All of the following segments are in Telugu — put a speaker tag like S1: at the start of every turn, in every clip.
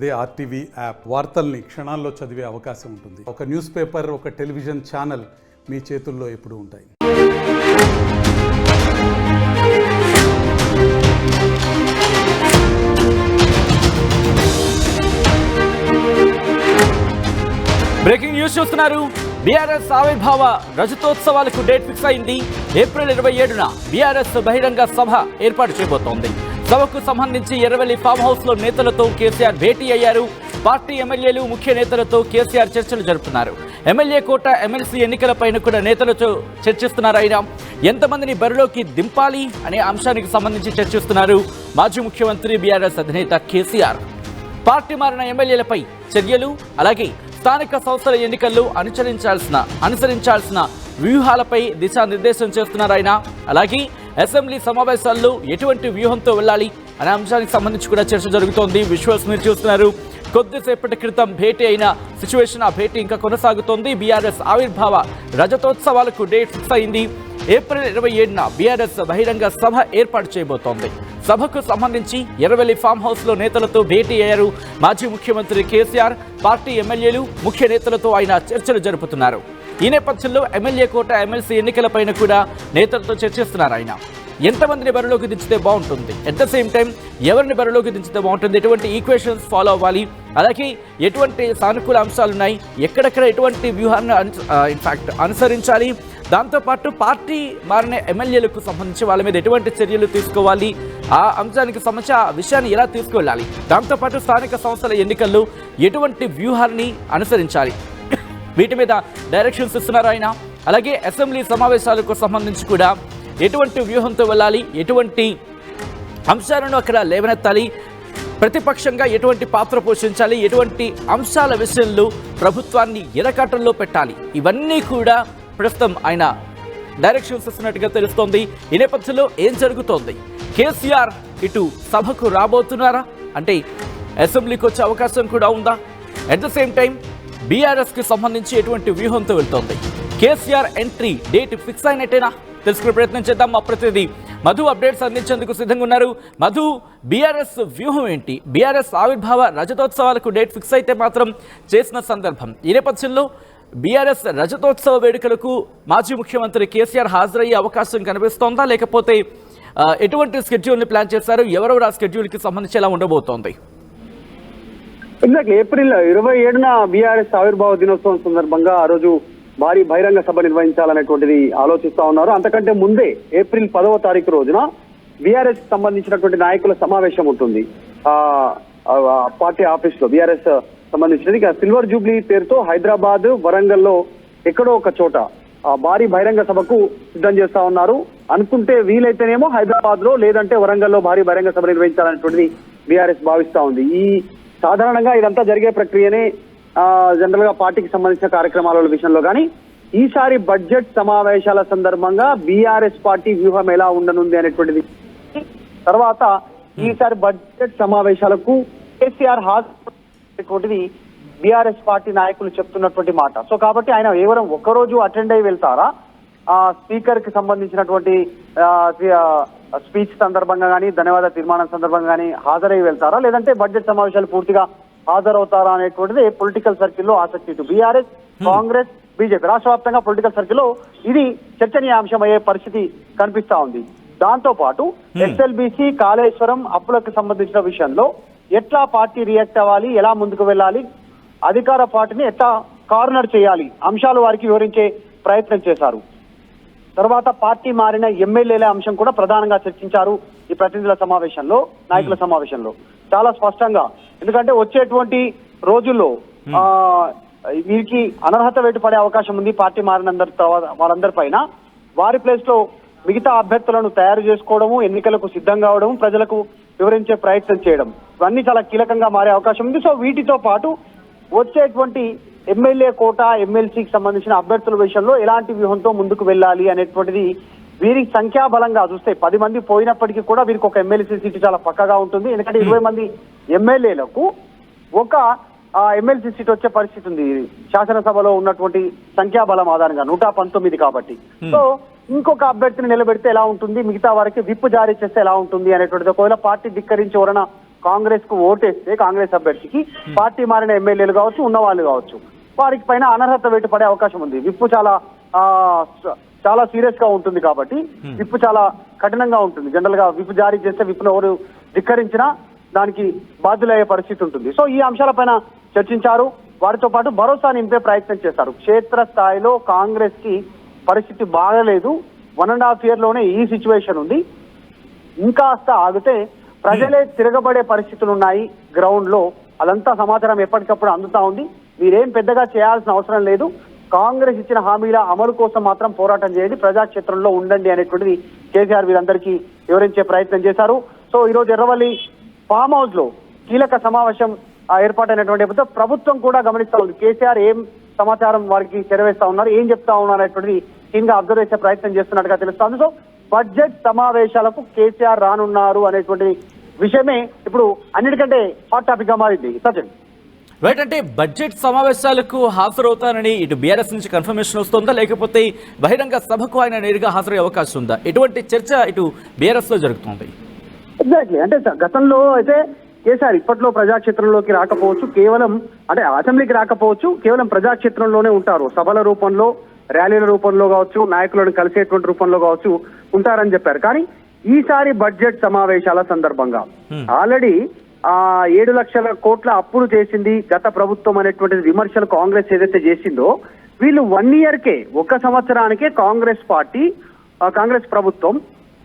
S1: అదే ఆర్టీవీ యాప్ వార్తల్ని క్షణాల్లో చదివే అవకాశం ఉంటుంది. ఒక న్యూస్ పేపర్, ఒక టెలివిజన్ ఛానల్ మీ చేతుల్లో ఎప్పుడూ ఉంటాయి.
S2: బ్రేకింగ్ న్యూస్ చూస్తున్నారు. బీఆర్ఎస్ ఆవిర్భావ రజతోత్సవాలకు డేట్ ఫిక్స్ అయింది. ఏప్రిల్ 27న బీఆర్ఎస్ బహిరంగ సభ ఏర్పాటు చేయబోతోంది. సభకు సంబంధించి ఎర్రవెల్లి ఫామ్ హౌస్ లో నేతలతో కేసీఆర్ భేటీ అయ్యారు. పార్టీ ఎమ్మెల్యేలు, ముఖ్య నేతలతో కేసీఆర్ చర్చలు జరుపుతున్నారు. ఎమ్మెల్యే కోట, ఎమ్మెల్సీ ఎన్నికలపైన కూడా నేతలతో చర్చిస్తున్నారు. ఆయన ఎంతమందిని బరిలోకి దింపాలి అనే అంశానికి సంబంధించి చర్చిస్తున్నారు. మాజీ ముఖ్యమంత్రి బీఆర్ఎస్ అధినేత కేసీఆర్ పార్టీ మారిన ఎమ్మెల్యేలపై చర్యలు, అలాగే స్థానిక సంస్థల ఎన్నికల్లో అనుసరించాల్సిన వ్యూహాలపై దిశానిర్దేశం చేస్తున్నారు ఆయన. అలాగే అసెంబ్లీ సమావేశాల్లో ఎటువంటి వ్యూహంతో వెళ్ళాలి అనే అంశానికి సంబంధించి కూడా చర్చ జరుగుతోంది. విజువల్స్ మీరు చూస్తున్నారు. కొద్దిసేపటి క్రితం భేటీ అయిన సిచ్యువేషన్, ఆ భేటీ ఇంకా కొనసాగుతోంది. బీఆర్ఎస్ ఆవిర్భావ రజతోత్సవాలకు డేట్ ఫిక్స్ అయింది. ఏప్రిల్ 27న బీఆర్ఎస్ బహిరంగ సభ ఏర్పాటు చేయబోతోంది. సభకు సంబంధించి ఎర్రవెల్లి ఫామ్ హౌస్ లో నేతలతో భేటీ అయ్యారు. మాజీ ముఖ్యమంత్రి కేసీఆర్ పార్టీ ఎమ్మెల్యేలు, ముఖ్య నేతలతో ఆయన చర్చలు జరుపుతున్నారు. ఈ నేపథ్యంలో ఎమ్మెల్యే కోట, ఎమ్మెల్సీ ఎన్నికలపైన కూడా నేతలతో చర్చిస్తున్నారు. ఆయన ఎంతమందిని బరిలోకి దించితే బాగుంటుంది, ఎట్ ద సేమ్ టైం ఎవరిని బరిలోకి దించితే బాగుంటుంది, ఎటువంటి ఈక్వేషన్స్ ఫాలో అవ్వాలి, అలాగే ఎటువంటి సానుకూల అంశాలు ఉన్నాయి, ఎక్కడెక్కడ ఎటువంటి వ్యూహాన్ని ఇన్ఫాక్ట్ అనుసరించాలి, దాంతోపాటు పార్టీ మారిన ఎమ్మెల్యేలకు సంబంధించి వాళ్ళ మీద ఎటువంటి చర్యలు తీసుకోవాలి, ఆ అంశానికి సంబంధించి ఆ విషయాన్ని ఎలా తీసుకువెళ్ళాలి, దాంతోపాటు స్థానిక సంస్థల ఎన్నికల్లో ఎటువంటి వ్యూహాన్ని అనుసరించాలి, వీటి మీద డైరెక్షన్స్ ఇస్తున్నారు ఆయన. అలాగే అసెంబ్లీ సమావేశాలకు సంబంధించి కూడా ఎటువంటి వ్యూహంతో వెళ్ళాలి, ఎటువంటి అంశాలను అక్కడ లేవనెత్తాలి, ప్రతిపక్షంగా ఎటువంటి పాత్ర పోషించాలి, ఎటువంటి అంశాల విషయంలో ప్రభుత్వాన్ని ఎరకాటంలో పెట్టాలి, ఇవన్నీ కూడా ప్రస్తుతం ఆయన డైరెక్షన్స్ ఇస్తున్నట్టుగా తెలుస్తోంది. ఈ నేపథ్యంలో ఏం జరుగుతోంది? కేసీఆర్ ఇటు సభకు రాబోతున్నారా, అంటే అసెంబ్లీకి వచ్చే అవకాశం కూడా ఉందా? అట్ ద సేమ్ టైం బీఆర్ఎస్కి సంబంధించి ఎటువంటి వ్యూహంతో వెళ్తోంది? కేసీఆర్ ఎంట్రీ డేట్ ఫిక్స్ అయినట్టేనా? తెలుసుకునే ప్రయత్నం చేద్దాం. మా ప్రతినిధి మధు అప్డేట్స్ అందించేందుకు సిద్ధంగా ఉన్నారు. మధు, బీఆర్ఎస్ వ్యూహం ఏంటి? బీఆర్ఎస్ ఆవిర్భావ రజతోత్సవాలకు డేట్ ఫిక్స్ అయితే మాత్రం చేసిన సందర్భం, ఈ నేపథ్యంలో బీఆర్ఎస్ రజతోత్సవ వేడుకలకు మాజీ ముఖ్యమంత్రి కేసీఆర్ హాజరయ్యే అవకాశం కనిపిస్తోందా, లేకపోతే ఎటువంటి స్కెడ్యూల్ని ప్లాన్ చేశారు? ఎవరెవరు ఆ స్కెడ్యూల్కి సంబంధించి ఎలా ఉండబోతోంది?
S3: ఎగ్జాక్ట్లీ ఏప్రిల్ 27న బీఆర్ఎస్ ఆవిర్భావ దినోత్సవం సందర్భంగా ఆ రోజు భారీ బహిరంగ సభ నిర్వహించాలనేటువంటిది ఆలోచిస్తా ఉన్నారు. అంతకంటే ముందే ఏప్రిల్ 10వ తారీఖు రోజున బీఆర్ఎస్ సంబంధించినటువంటి నాయకుల సమావేశం ఉంటుంది పార్టీ ఆఫీస్ లో. బీఆర్ఎస్ సంబంధించినది సిల్వర్ జూబ్లీ పేరుతో హైదరాబాద్, వరంగల్లో ఎక్కడో ఒక చోట భారీ బహిరంగ సభకు సిద్ధం చేస్తా ఉన్నారు. అనుకుంటే వీలైతేనేమో హైదరాబాద్ లో, లేదంటే వరంగల్లో భారీ బహిరంగ సభ నిర్వహించాలనేటువంటిది బీఆర్ఎస్ భావిస్తా ఉంది. ఈ సాధారణంగా ఇదంతా జరిగే ప్రక్రియనే జనరల్ గా పార్టీకి సంబంధించిన కార్యక్రమాల విషయంలో. కానీ ఈసారి బడ్జెట్ సమావేశాల సందర్భంగా బీఆర్ఎస్ పార్టీ వ్యూహం ఎలా ఉండనుంది అనేటువంటిది, తర్వాత ఈసారి బడ్జెట్ సమావేశాలకు కేసీఆర్ హాజరు బీఆర్ఎస్ పార్టీ నాయకులు చెప్తున్నటువంటి మాట. సో కాబట్టి ఆయన కేవలం ఒక్కరోజు అటెండ్ అయి వెళ్తారా, స్పీకర్ కి సంబంధించినటువంటి స్పీచ్ సందర్భంగా కానీ, ధన్యవాద తీర్మానం సందర్భంగా కానీ హాజరై వెళ్తారా, లేదంటే బడ్జెట్ సమావేశాలు పూర్తిగా హాజరవుతారా అనేటువంటిది పొలిటికల్ సర్కిల్లో ఆసక్తి. ఇటు బీఆర్ఎస్, కాంగ్రెస్, బీజేపీ రాష్ట్ర వ్యాప్తంగా పొలిటికల్ సర్కిల్లో ఇది చర్చనీయాంశం అయ్యే పరిస్థితి కనిపిస్తా ఉంది. దాంతో పాటు ఎస్ఎల్బీసీ, కాళేశ్వరం అప్పులకు సంబంధించిన విషయంలో ఎట్లా పార్టీ రియాక్ట్ అవ్వాలి, ఎలా ముందుకు వెళ్ళాలి, అధికార పార్టీని ఎట్లా కార్నర్ చేయాలి, అంశాలు వారికి వివరించే ప్రయత్నం చేశారు. తర్వాత పార్టీ మారిన ఎమ్మెల్యేల అంశం కూడా ప్రధానంగా చర్చించారు ఈ ప్రతినిధుల సమావేశంలో, నాయకుల సమావేశంలో చాలా స్పష్టంగా. ఎందుకంటే వచ్చేటువంటి రోజుల్లో వీరికి అనర్హత వేటు పడే అవకాశం ఉంది. పార్టీ మారిన వాళ్ళందరి పైన వారి ప్లేస్ లో మిగతా అభ్యర్థులను తయారు చేసుకోవడము, ఎన్నికలకు సిద్ధం కావడం, ప్రజలకు వివరించే ప్రయత్నం చేయడం, ఇవన్నీ చాలా కీలకంగా మారే అవకాశం ఉంది. సో వీటితో పాటు వచ్చేటువంటి ఎమ్మెల్యే కోట, ఎమ్మెల్సీకి సంబంధించిన అభ్యర్థుల విషయంలో ఎలాంటి వ్యూహంతో ముందుకు వెళ్ళాలి అనేటువంటిది వీరికి సంఖ్యాబలంగా చూస్తే 10 మంది పోయినప్పటికీ కూడా వీరికి ఒక ఎమ్మెల్సీ సీటు చాలా పక్కగా ఉంటుంది. ఎందుకంటే 20 మంది ఎమ్మెల్యేలకు ఒక ఎమ్మెల్సీ సీట్ వచ్చే పరిస్థితి ఉంది శాసనసభలో ఉన్నటువంటి సంఖ్యాబలం ఆధారంగా 119 కాబట్టి. సో ఇంకొక అభ్యర్థిని నిలబెడితే ఎలా ఉంటుంది, మిగతా వారికి విప్ జారీ చేస్తే ఎలా ఉంటుంది అనేటువంటిది, ఒకవేళ పార్టీ ధిక్కరించి ఎవరైనా కాంగ్రెస్ కు ఓటేస్తే కాంగ్రెస్ అభ్యర్థికి పార్టీ మారిన ఎమ్మెల్యేలు కావచ్చు, ఉన్నవాళ్ళు కావచ్చు, వారికి పైన అనర్హత వేటు పడే అవకాశం ఉంది. విప్పు చాలా సీరియస్ గా ఉంటుంది కాబట్టి విప్పు చాలా కఠినంగా ఉంటుంది. జనరల్ గా విప్పు జారీ చేస్తే విప్పును ఎవరు ధిక్కరించినా దానికి బాధ్యులయ్యే పరిస్థితి ఉంటుంది. సో ఈ అంశాలపైన చర్చించారు. వారితో పాటు భరోసా నింపే ప్రయత్నం చేశారు. క్షేత్ర స్థాయిలో కాంగ్రెస్ కి పరిస్థితి బాగలేదు, 1.5 year లోనే ఈ సిచ్యువేషన్ ఉంది, ఇంకాస్త ఆగితే ప్రజలే తిరగబడే పరిస్థితులు ఉన్నాయి గ్రౌండ్ లో. అదంతా సమాచారం ఎప్పటికప్పుడు అందుతా ఉంది. మీరేం పెద్దగా చేయాల్సిన అవసరం లేదు, కాంగ్రెస్ ఇచ్చిన హామీల అమలు కోసం మాత్రం పోరాటం చేయండి, ప్రజాక్షేత్రంలో ఉండండి అనేటువంటిది కేసీఆర్ వీరందరికీ వివరించే ప్రయత్నం చేశారు. సో ఈ రోజు ఎర్రవల్లి ఫామ్ హౌస్ లో కీలక సమావేశం ఏర్పాటైనటువంటి ప్రభుత్వం కూడా గమనిస్తా ఉంది. కేసీఆర్ ఏం సమాచారం వారికి చేరవేస్తా ఉన్నారు, ఏం చెప్తా ఉన్నారు అనేటువంటిది క్లీన్ గా అబ్జర్వ్ చేసే ప్రయత్నం చేస్తున్నట్టుగా తెలుస్తోంది. సో బడ్జెట్ సమావేశాలకు కేసీఆర్ రానున్నారు అనేటువంటి విషయమే ఇప్పుడు అన్నిటికంటే హాట్ టాపిక్ గా మారింది. సచిన్
S2: రైట్, అంటే బడ్జెట్ సమావేశాలకు హాజరవుతానని ఇటు బీఆర్ఎస్ నుంచి కన్ఫర్మేషన్ వస్తుందా, లేకపోతే బహిరంగ సభకు ఆయన నేరుగా హాజరయ్యే అవకాశం ఉందా? ఎటువంటి చర్చ ఇటు బీఆర్ఎస్ లో జరుగుతుంది?
S3: ఎగ్జాక్ట్లీ, అంటే గతంలో అయితే కేసీఆర్ ఇప్పట్లో ప్రజాక్షేత్రంలోకి రాకపోవచ్చు, కేవలం అంటే అసెంబ్లీకి రాకపోవచ్చు, కేవలం ప్రజాక్షేత్రంలోనే ఉంటారు. సభల రూపంలో, ర్యాలీల రూపంలో కావచ్చు, నాయకులను కలిసేటువంటి రూపంలో కావచ్చు ఉంటారని చెప్పారు. కానీ ఈసారి బడ్జెట్ సమావేశాల సందర్భంగా ఆల్రెడీ 7 లక్షల కోట్ల అప్పులు చేసింది గత ప్రభుత్వం అనేటువంటిది విమర్శలు కాంగ్రెస్ ఏదైతే చేసిందో, వీళ్ళు 1 year కే, 1 సంవత్సరానికే కాంగ్రెస్ ప్రభుత్వం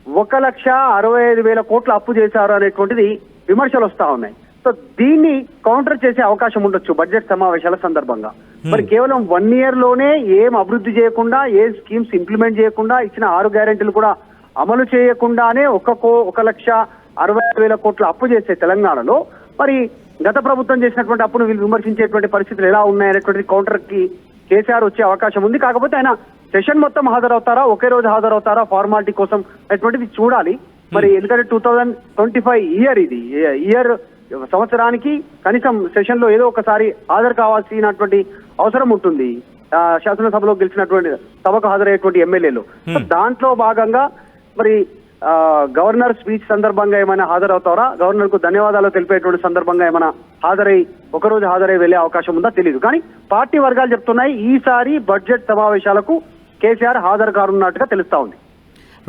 S3: 1,65,000 కోట్ల అప్పు చేశారు అనేటువంటిది విమర్శలు వస్తా ఉన్నాయి. సో దీన్ని కౌంటర్ చేసే అవకాశం ఉండొచ్చు బడ్జెట్ సమావేశాల సందర్భంగా. మరి కేవలం 1 year లోనే ఏం అభివృద్ధి చేయకుండా, ఏ స్కీమ్స్ ఇంప్లిమెంట్ చేయకుండా, ఇచ్చిన 6 గ్యారెంటీలు కూడా అమలు చేయకుండానే 1,60,000 కోట్ల అప్పు చేసే తెలంగాణలో మరి గత ప్రభుత్వం చేసినటువంటి అప్పును వీళ్ళు విమర్శించేటువంటి పరిస్థితులు ఎలా ఉన్నాయనేటువంటి కౌంటర్ కి కేసీఆర్ వచ్చే అవకాశం ఉంది. కాకపోతే ఆయన సెషన్ మొత్తం హాజరవుతారా, ఒకే రోజు హాజరవుతారా ఫార్మాలిటీ కోసం అనేటువంటిది చూడాలి. మరి ఎందుకంటే 2025 ఇది ఇయర్ సంవత్సరానికి కనీసం సెషన్ లో ఏదో ఒకసారి హాజరు కావాల్సినటువంటి అవసరం ఉంటుంది శాసనసభలో గెలిచినటువంటి సభకు హాజరయ్యేటువంటి ఎమ్మెల్యేలు. దాంట్లో భాగంగా మరి గవర్నర్ స్పీచ్ సందర్భంగా ఏమైనా హాజరవుతారా, గవర్నర్ కు ధన్యవాదాలు తెలిపేటువంటి సందర్భంగా ఏమైనా ఒకరోజు హాజరై వెళ్లే అవకాశం ఉందా తెలియదు. కానీ పార్టీ వర్గాలు చెప్తున్నాయి ఈసారి బడ్జెట్ సమావేశాలకు కేసీఆర్ హాజరు కానున్నట్టుగా తెలుస్తా ఉంది.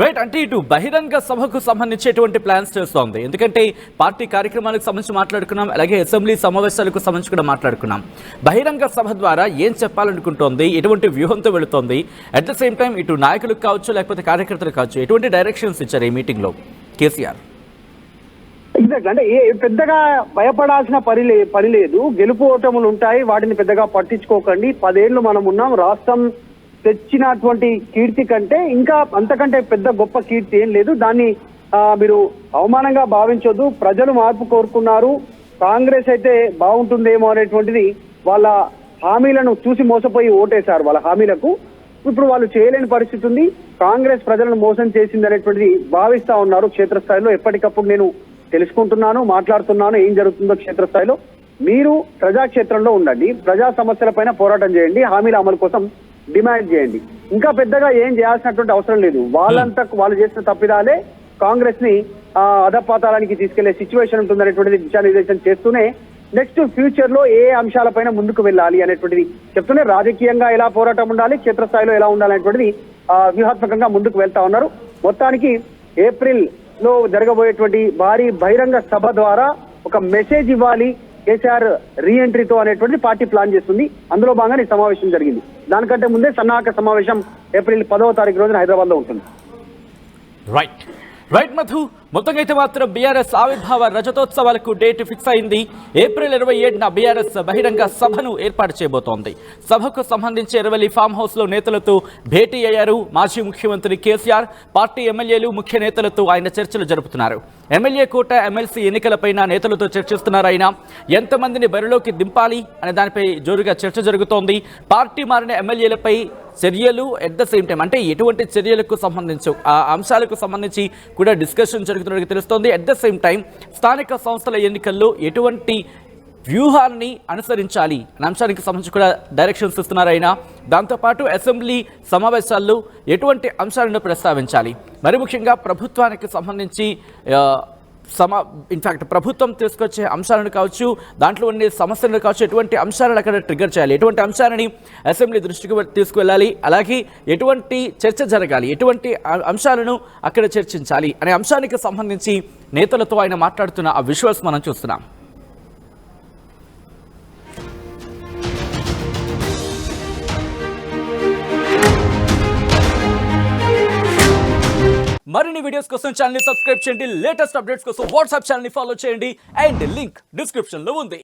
S2: రైట్, అంటే ఇటు బహిరంగ సభకు సంబంధించి ఎటువంటి ప్లాన్స్ చేస్తోంది? ఎందుకంటే పార్టీ కార్యక్రమాలకు సంబంధించి మాట్లాడుకున్నాం, అలాగే అసెంబ్లీ సమావేశాలకు సంబంధించి కూడా మాట్లాడుకున్నాం. బహిరంగ సభ ద్వారా ఏం చెప్పాలనుకుంటోంది, ఎటువంటి వ్యూహంతో వెళుతోంది, అట్ ద సేమ్ టైం ఇటు నాయకులకు కావచ్చు లేకపోతే కార్యకర్తలకు కావచ్చు ఎటువంటి డైరెక్షన్స్ ఇచ్చారు ఈ మీటింగ్ లో కేసీఆర్?
S3: ఎగ్జాక్ట్, అంటే పెద్దగా భయపడాల్సిన పని లేదు. గెలుపు ఓటములు ఉంటాయి, వాటిని పెద్దగా పట్టించుకోకండి. 10 ఏళ్లు మనం ఉన్నాం, రాష్ట్రం తెచ్చినటువంటి కీర్తి కంటే ఇంకా అంతకంటే పెద్ద గొప్ప కీర్తి ఏం లేదు. దాన్ని మీరు అవమానంగా భావించొద్దు. ప్రజలు మార్పు కోరుకున్నారు, కాంగ్రెస్ అయితే బాగుంటుందేమో అనేటువంటిది వాళ్ళ హామీలను చూసి మోసపోయి ఓటేశారు. వాళ్ళ హామీలకు ఇప్పుడు వాళ్ళు చేయలేని పరిస్థితి ఉంది. కాంగ్రెస్ ప్రజలను మోసం చేసింది అనేటువంటిది భావిస్తా ఉన్నారు క్షేత్రస్థాయిలో. ఎప్పటికప్పుడు నేను తెలుసుకుంటున్నాను, మాట్లాడుతున్నాను ఏం జరుగుతుందో క్షేత్రస్థాయిలో. మీరు ప్రజాక్షేత్రంలో ఉండండి, ప్రజా సమస్యలపైన పోరాటం చేయండి, హామీల అమలు కోసం డిమాండ్ చేయండి. ఇంకా పెద్దగా ఏం చేయాల్సినటువంటి అవసరం లేదు. వాళ్ళు చేసిన తప్పిదాలే కాంగ్రెస్ ని అధపాతాళానికి తీసుకెళ్లే సిచ్యువేషన్ ఉంటుందనేటువంటిది దిశానిర్దేశం చేస్తూనే నెక్స్ట్ ఫ్యూచర్ లో ఏ అంశాలపైన ముందుకు వెళ్ళాలి అనేటువంటిది చెప్తూనే రాజకీయంగా ఎలా పోరాటం ఉండాలి, క్షేత్రస్థాయిలో ఎలా ఉండాలనేటువంటిది వ్యూహాత్మకంగా ముందుకు వెళ్తా ఉన్నారు. మొత్తానికి ఏప్రిల్ లో జరగబోయేటువంటి భారీ బహిరంగ సభ ద్వారా ఒక మెసేజ్ ఇవ్వాలి కేసీఆర్ రీఎంట్రీతో అనేటువంటి పార్టీ ప్లాన్ చేస్తుంది. అందులో భాగంగా ఈ సమావేశం జరిగింది. దానికంటే ముందే సన్నాహక సమావేశం ఏప్రిల్ 10వ తారీఖు రోజున హైదరాబాద్ లో ఉంటుంది.
S2: రైట్ మధు, మొత్తంగా అయితే మాత్రం బీఆర్ఎస్ ఆవిర్భావ రజతోత్సవాలకు డేట్ ఫిక్స్ అయింది. ఏప్రిల్ 27న బీఆర్ఎస్ బహిరంగ సభను ఏర్పాటు చేయబోతోంది. సభకు సంబంధించి ఎర్రవల్లి ఫామ్ హౌస్ లో నేతలతో భేటీ అయ్యారు మాజీ ముఖ్యమంత్రి కేసీఆర్. పార్టీ ఎమ్మెల్యేలు, ముఖ్య నేతలతో ఆయన చర్చలు జరుపుతున్నారు. ఎమ్మెల్యే కోట, ఎమ్మెల్సీ ఎన్నికలపైన నేతలతో చర్చిస్తున్నారు. ఆయన ఎంతమందిని బరిలోకి దింపాలి అనే దానిపై జోరుగా చర్చ జరుగుతోంది. పార్టీ మారిన ఎమ్మెల్యేలపై చర్యలు, ఎట్ ద సేమ్ టైం అంటే ఎటువంటి చర్యలకు సంబంధించి ఆ అంశాలకు సంబంధించి కూడా డిస్కషన్ జరుగుతున్నట్టు తెలుస్తోంది. ఎట్ ద సేమ్ టైం స్థానిక సంస్థల ఎన్నికల్లో ఎటువంటి వ్యూహాన్ని అనుసరించాలి అనే అంశానికి సంబంధించి కూడా డైరెక్షన్స్ ఇస్తున్నారు ఆయన. దాంతోపాటు అసెంబ్లీ సమావేశాల్లో ఎటువంటి అంశాలను ప్రస్తావించాలి, మరి ముఖ్యంగా ప్రభుత్వానికి సంబంధించి ఇన్ఫ్యాక్ట్ ప్రభుత్వం తీసుకొచ్చే అంశాలను కావచ్చు, దాంట్లో ఉండే సమస్యలను కావచ్చు, ఎటువంటి అంశాలను అక్కడ ట్రిగ్గర్ చేయాలి, ఎటువంటి అంశాలని అసెంబ్లీ దృష్టికి తీసుకువెళ్ళాలి, అలాగే ఎటువంటి చర్చ జరగాలి, ఎటువంటి అంశాలను అక్కడ చర్చించాలి అనే అంశానికి సంబంధించి నేతలతో ఆయన మాట్లాడుతున్న ఆ విజువల్స్ మనం చూస్తున్నాం. మరిన్ని వీడియోస్ కోసం ఛానల్ ని సబ్స్క్రైబ్ చేయండి, లేటెస్ట్ అప్డేట్స్ కోసం వాట్సాప్ ఛానల్ ని ఫాలో చేయండి అండ్ లింక్ డిస్క్రిప్షన్ లో ఉంది.